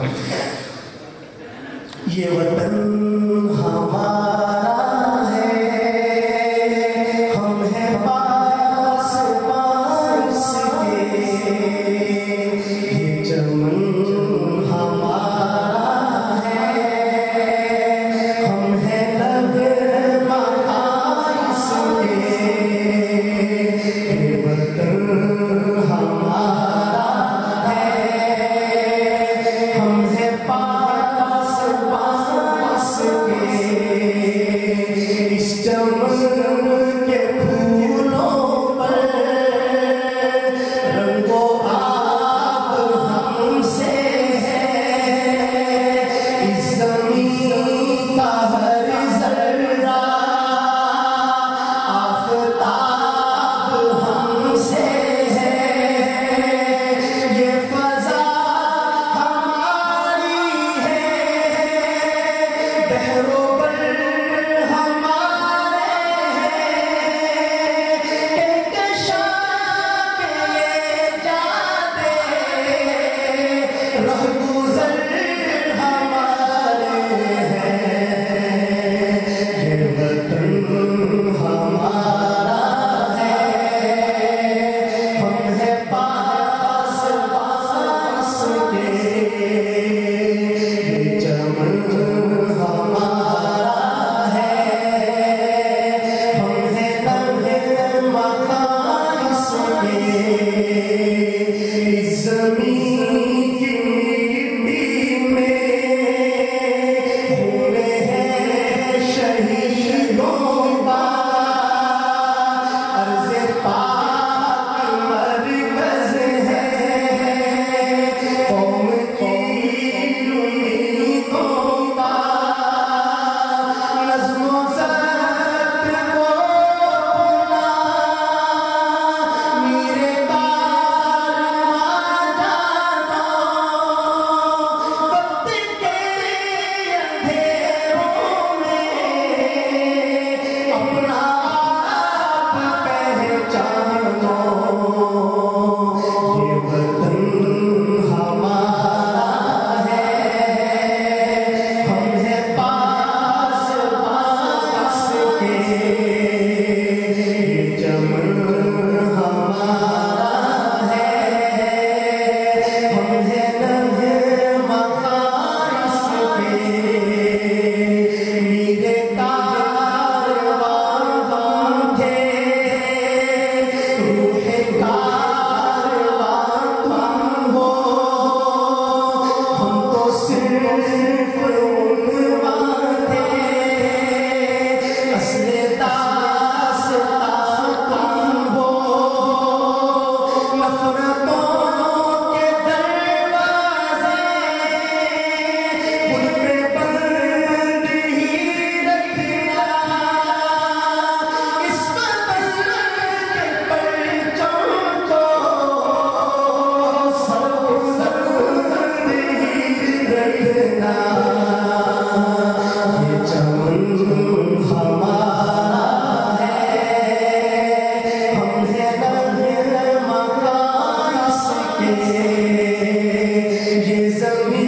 ये वतन हमारा है, हम हैं पास पास के, ये चमन हमारा है, हम हैं लगमा इसके, ये वतन हमारा है, हम हैं पास पास के, इस चमन के फूलों पर रंगो आप हमसे है, इस ज़मीन का हर ज़र्रा आफ़ताब हमसे है, ये फ़ज़ा हमारी है, बहरों पर हमारे हैं, कहकशां के ये जाते रहगुज़र हमारे हैं, ये वतन हमारा है, हम हैं पास पास के, ये चमन हमारा है, हम हैं लगमा इसके, इस ज़मीन की मिट्टी में खून है शहीदों का, अर्ज़े पाक मरकज़ है, कौम की उम्मीदों का, नज़्म-ओ ज़ब्त को भुला, मीरे कारवां जानो, वक्त के अंधेरों में अपना आप पहचानो, ये वतन हमारा है, हम हैं पास पास के, ये चमन हमारा है, हम हैं लगमा इसके, मीरे कारवां हम थे, रूहे कारवां तुम हो, हम तो सिर्फ उनवां थे, असले दास्तां तुम हो, नफ़रतों के दरवाज़े खुद पे बंद ही रखना, इस वतन के परचम को सर ही रखना, ये चमन हमारा है, हम हैं लगमा इसके, ये ज़मीन